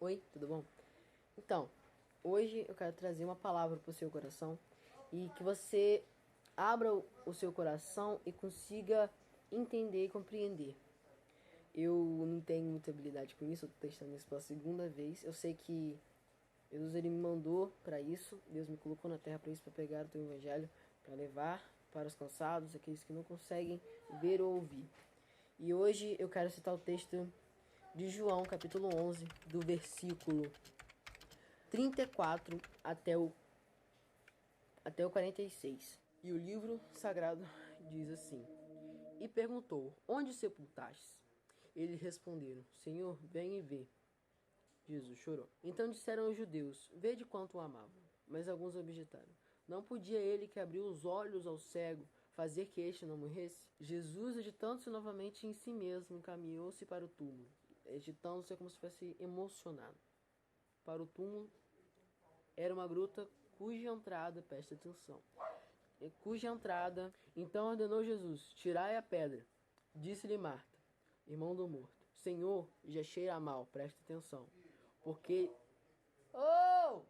Oi, tudo bom? Então, hoje eu quero trazer uma palavra para o seu coração e que você abra o seu coração e consiga entender e compreender. Eu não tenho muita habilidade com isso, eu tô testando isso pela segunda vez. Eu sei que Deus ele me mandou para isso, Deus me colocou na terra para isso, para pegar o teu evangelho, para levar para os cansados, aqueles que não conseguem ver ou ouvir. E hoje eu quero citar o texto de João, capítulo 11, do versículo 34 até o 46. E o livro sagrado diz assim: E perguntou: Onde sepultastes? Eles responderam: Senhor, vem e vê. Jesus chorou. Então disseram os judeus: Vede quanto o amavam. Mas alguns objetaram: Não podia ele que abriu os olhos ao cego fazer que este não morresse? Jesus, agitando-se novamente em si mesmo, encaminhou-se para o túmulo, agitando-se como se fosse emocionado. Para o túmulo era uma gruta cuja entrada, presta atenção, cuja entrada, então ordenou Jesus: Tirai a pedra. Disse-lhe Marta, irmão do morto: Senhor, já cheira mal, presta atenção, porque... Oh!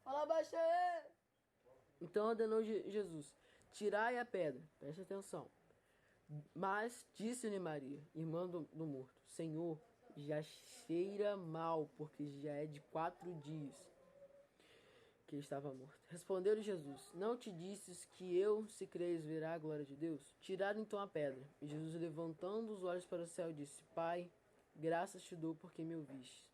Fala baixo aí! Então ordenou Jesus: Tirai a pedra, presta atenção. Mas disse-lhe Maria, irmã do morto: Senhor, já cheira mal, porque já é de 4 dias que estava morto. Respondeu-lhe Jesus: Não te disses que eu, se creres, verá a glória de Deus? Tiraram então a pedra. E Jesus, levantando os olhos para o céu, disse: Pai, graças te dou porque me ouviste.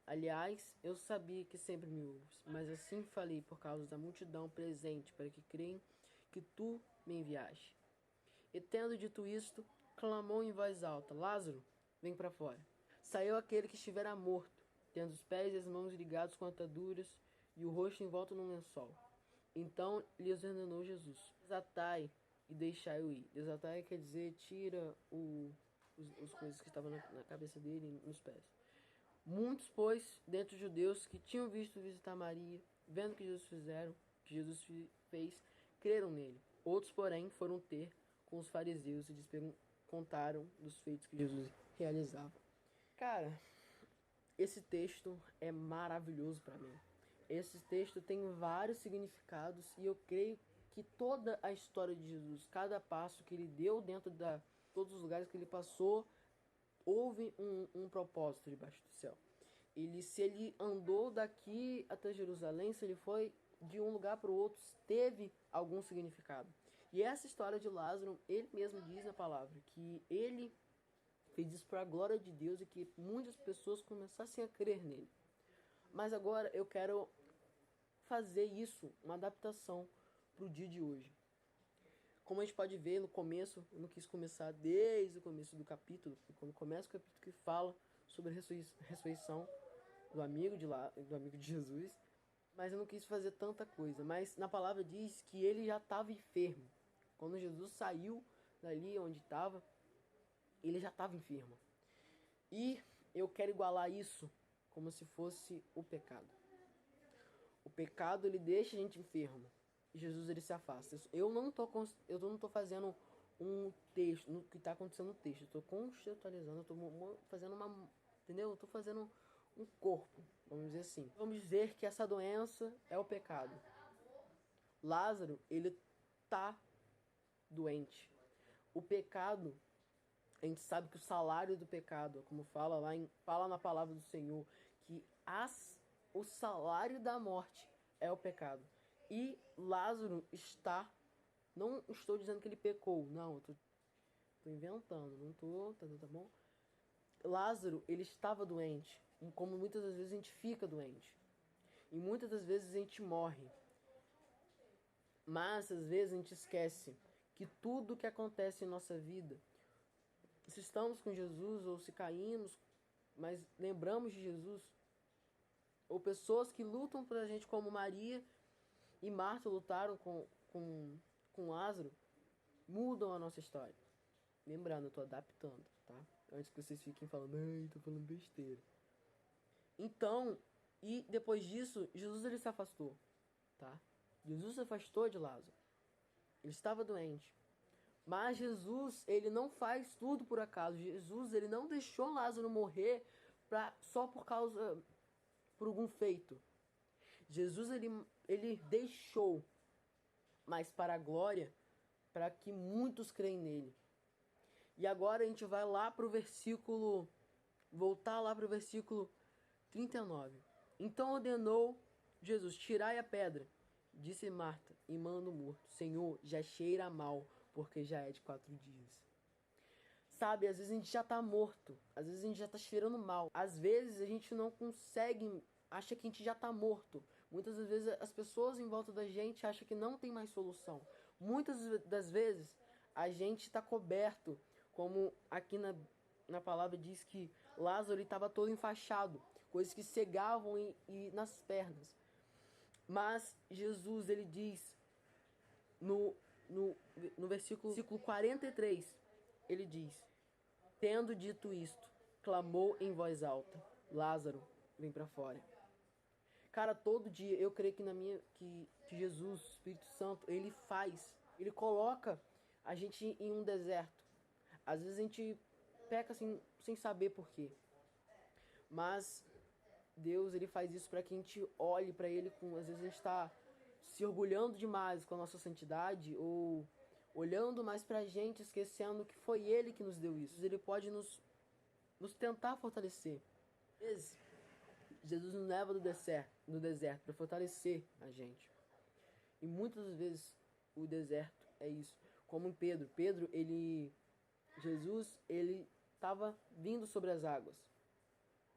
Aliás, eu sabia que sempre me ouves, mas assim falei por causa da multidão presente, para que creem que tu me enviaste. E tendo dito isto, clamou em voz alta: Lázaro, vem para fora. Saiu aquele que estivera morto, tendo os pés e as mãos ligados com ataduras e o rosto envolto num lençol. Então lhes ordenou Jesus: Desatai e deixai-o ir. Desatai quer dizer tira os coisas que estavam na cabeça dele e nos pés. Muitos, pois, dentre os judeus que tinham visto visitar Maria, vendo o que Jesus fez, creram nele. Outros, porém, foram ter com os fariseus e lhes contaram dos feitos que Jesus realizava. Cara, esse texto é maravilhoso para mim. Esse texto tem vários significados e eu creio que toda a história de Jesus, cada passo que ele deu dentro da todos os lugares que ele passou, houve um propósito debaixo do céu. Se ele andou daqui até Jerusalém, se ele foi de um lugar para o outro, teve algum significado. E essa história de Lázaro, ele mesmo diz na palavra que ele fez isso para a glória de Deus e que muitas pessoas começassem a crer nele. Mas agora eu quero fazer isso, uma adaptação para o dia de hoje. Como a gente pode ver no começo, eu não quis começar desde o começo do capítulo, quando começa o capítulo que fala sobre a ressurreição do amigo de Jesus, mas eu não quis fazer tanta coisa. Mas na palavra diz que ele já estava enfermo. Quando Jesus saiu dali onde estava, ele já estava enfermo. E eu quero igualar isso como se fosse o pecado. O pecado ele deixa a gente enfermo. Jesus ele se afasta. Eu não tô fazendo um texto no que está acontecendo no texto. Eu tô contextualizando, eu tô fazendo uma, entendeu? Eu tô fazendo um corpo, vamos dizer assim. Vamos dizer que essa doença é o pecado. Lázaro, ele tá doente. O pecado, a gente sabe que o salário do pecado, como fala na palavra do Senhor, que o salário da morte é o pecado. E Lázaro está, não estou dizendo que ele pecou, não, eu tô inventando, não tô, tá bom? Lázaro, ele estava doente, como muitas das vezes a gente fica doente. E muitas das vezes a gente morre. Mas às vezes a gente esquece que tudo que acontece em nossa vida, se estamos com Jesus ou se caímos, mas lembramos de Jesus, ou pessoas que lutam por a gente como Maria e Marta lutaram com Lázaro, mudam a nossa história. Lembrando, eu tô adaptando, tá? Antes que vocês fiquem falando, ai, tô falando besteira. Então, e depois disso, Jesus ele se afastou, tá? Jesus se afastou de Lázaro. Ele estava doente. Mas Jesus, ele não faz tudo por acaso. Jesus, ele não deixou Lázaro morrer só por causa por algum feito. Jesus, ele deixou, mas para a glória, para que muitos creem nele. E agora a gente vai lá para o versículo, voltar lá para o versículo 39. Então ordenou Jesus, tirai a pedra. Disse Marta, irmã do morto, Senhor, já cheira mal, porque já é de 4 dias. Sabe, às vezes a gente já tá morto, às vezes a gente já tá cheirando mal, às vezes a gente não consegue, acha que a gente já tá morto. Muitas das vezes as pessoas em volta da gente acham que não tem mais solução. Muitas das vezes a gente está coberto, como aqui na palavra diz que Lázaro estava todo enfaixado, coisas que cegavam e nas pernas. Mas Jesus, ele diz no versículo 43, ele diz: tendo dito isto, clamou em voz alta: Lázaro, vem para fora. Cara, todo dia eu creio que Jesus, o Espírito Santo, ele coloca a gente em um deserto. Às vezes a gente peca assim, sem saber por quê. Mas Deus, ele faz isso para que a gente olhe para ele com, às vezes a gente está se orgulhando demais com a nossa santidade ou olhando mais pra gente, esquecendo que foi ele que nos deu isso. Ele pode nos tentar fortalecer. Às vezes, Jesus nos leva no deserto para fortalecer a gente. E muitas vezes o deserto é isso. Como em Pedro. Jesus, ele estava vindo sobre as águas.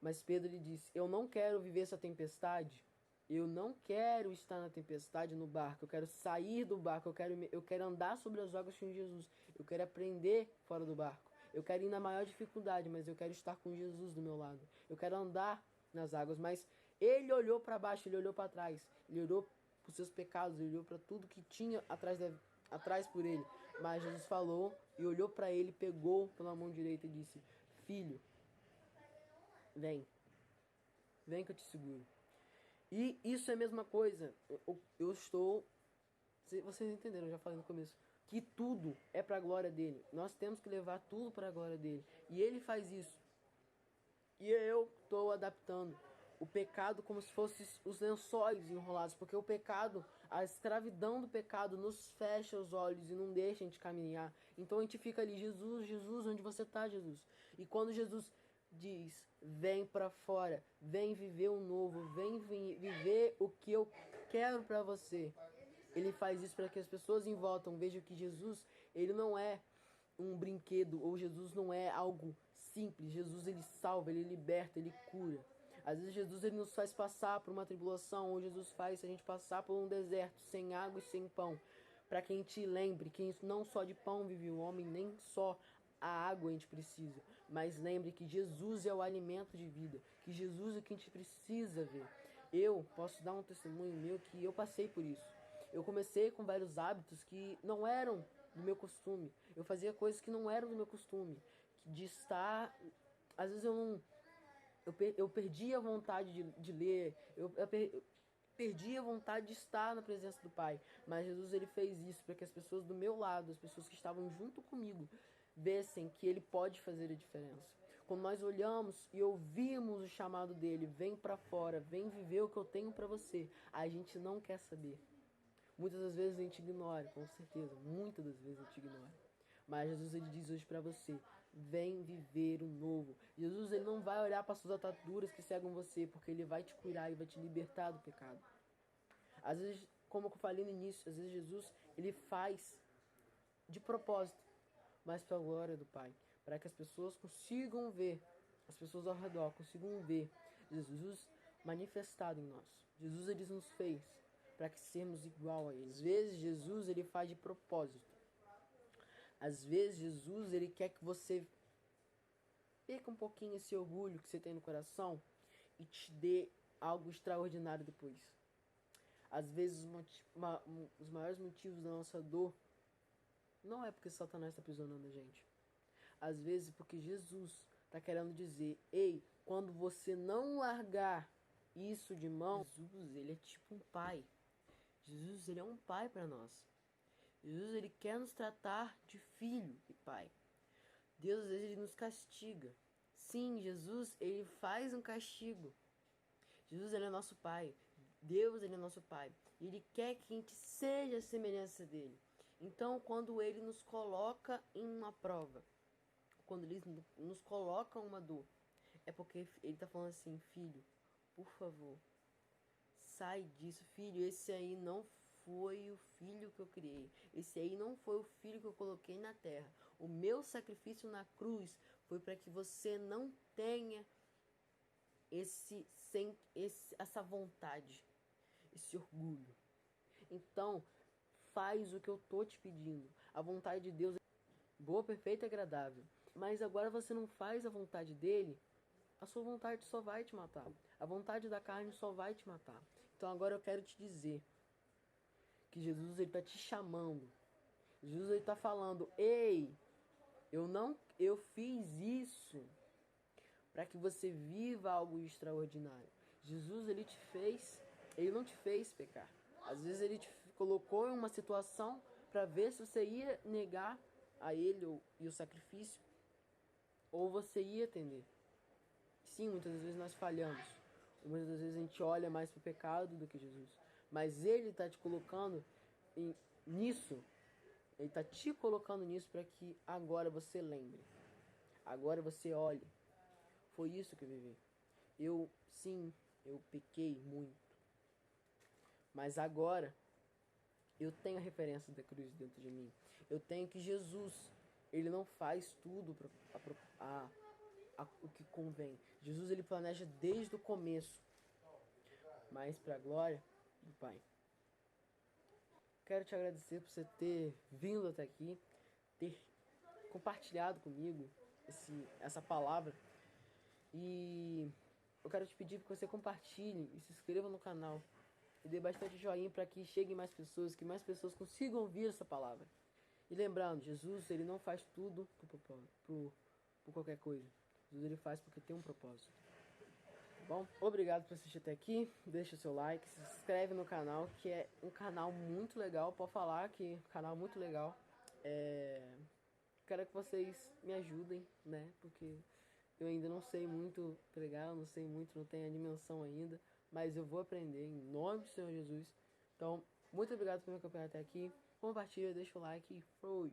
Mas Pedro, ele disse: eu não quero viver essa tempestade. Eu não quero estar na tempestade no barco. Eu quero sair do barco. Eu quero andar sobre as águas com Jesus. Eu quero aprender fora do barco. Eu quero ir na maior dificuldade, mas eu quero estar com Jesus do meu lado. Eu quero andar nas águas. Mas ele olhou para baixo, ele olhou para trás. Ele olhou para os seus pecados, ele olhou para tudo que tinha atrás por ele. Mas Jesus falou e olhou para ele, pegou pela mão direita e disse: filho, vem que eu te seguro. E isso é a mesma coisa. Eu estou... Vocês entenderam, eu já falei no começo. Que tudo é para a glória dele. Nós temos que levar tudo para a glória dele. E ele faz isso. E eu estou adaptando o pecado como se fossem os lençóis enrolados. Porque o pecado, a escravidão do pecado nos fecha os olhos e não deixa a gente caminhar. Então a gente fica ali: Jesus, Jesus, onde você está, Jesus? E quando Jesus diz: vem para fora, vem viver o novo, vem viver o que eu quero para você. Ele faz isso para que as pessoas em volta vejam que Jesus, ele não é um brinquedo, ou Jesus não é algo simples. Jesus, ele salva, ele liberta, ele cura. Às vezes Jesus, ele nos faz passar por uma tribulação, ou Jesus faz a gente passar por um deserto sem água e sem pão, para que a gente lembre que não só de pão vive o homem, nem só a água a gente precisa, mas lembre que Jesus é o alimento de vida, que Jesus é o que a gente precisa ver. Eu posso dar um testemunho meu que eu passei por isso. Eu comecei com vários hábitos que não eram do meu costume. Eu fazia coisas que não eram do meu costume. De estar... Às vezes eu não... Eu perdi a vontade de ler. Eu perdi a vontade de estar na presença do Pai. Mas Jesus, ele fez isso para que as pessoas do meu lado, as pessoas que estavam junto comigo, vissem que ele pode fazer a diferença. Quando nós olhamos e ouvimos o chamado dele: vem para fora, vem viver o que eu tenho para você, a gente não quer saber. Muitas das vezes a gente ignora, com certeza, muitas das vezes a gente ignora. Mas Jesus, ele diz hoje para você: vem viver o novo. Jesus, ele não vai olhar para suas ataduras que cegam você, porque ele vai te curar e vai te libertar do pecado. Às vezes, como eu falei no início, às vezes Jesus, ele faz de propósito, mas para a glória do Pai, para que as pessoas consigam ver, as pessoas ao redor consigam ver Jesus manifestado em nós. Jesus, ele nos fez para que sermos igual a ele. Às vezes Jesus, ele faz de propósito. Às vezes Jesus, ele quer que você perca um pouquinho esse orgulho que você tem no coração e te dê algo extraordinário depois. Às vezes os maiores motivos da nossa dor não é porque Satanás está aprisionando a gente. Às vezes porque Jesus está querendo dizer: ei, quando você não largar isso de mão, Jesus, ele é tipo um pai. Jesus, ele é um pai para nós. Jesus, ele quer nos tratar de filho e pai. Deus, às vezes, ele nos castiga. Sim, Jesus, ele faz um castigo. Jesus, ele é nosso Pai. Deus, ele é nosso Pai. E ele quer que a gente seja a semelhança dele. Então, quando ele nos coloca em uma prova, quando ele nos coloca uma dor, é porque ele está falando assim, filho, por favor, sai disso, filho. Esse aí não foi o filho que eu criei. Esse aí não foi o filho que eu coloquei na terra. O meu sacrifício na cruz foi para que você não tenha essa vontade, esse orgulho. Então, faz o que eu tô te pedindo. A vontade de Deus é boa, perfeita e agradável. Mas agora você não faz a vontade dele, a sua vontade só vai te matar. A vontade da carne só vai te matar. Então agora eu quero te dizer que Jesus, ele tá te chamando. Jesus, ele tá falando: ei, eu fiz isso para que você viva algo extraordinário. Jesus, ele não te fez pecar. Às vezes ele te colocou em uma situação para ver se você ia negar a ele e o sacrifício, ou você ia atender. Sim, muitas vezes nós falhamos. Muitas vezes a gente olha mais para o pecado do que Jesus. Mas ele está te colocando nisso. Ele está te colocando nisso para que agora você lembre. Agora você olhe. Foi isso que eu vivi. Eu pequei muito. Mas agora eu tenho a referência da cruz dentro de mim. Eu tenho que Jesus, ele não faz tudo o que convém. Jesus, ele planeja desde o começo, mas para a glória do Pai. Quero te agradecer por você ter vindo até aqui, ter compartilhado comigo essa palavra. E eu quero te pedir que você compartilhe e se inscreva no canal. E dê bastante joinha para que cheguem mais pessoas, que mais pessoas consigam ouvir essa palavra. E lembrando, Jesus, ele não faz tudo por qualquer coisa. Jesus, ele faz porque tem um propósito. Tá bom? Obrigado por assistir até aqui. Deixa o seu like, se inscreve no canal, que é um canal muito legal. Pode falar que é um canal muito legal. Quero que vocês me ajudem, né? Porque eu ainda não sei muito pregar, não sei muito, não tenho a dimensão ainda. Mas eu vou aprender em nome do Senhor Jesus. Então, muito obrigado por me acompanhar até aqui. Compartilha, deixa o like e fui!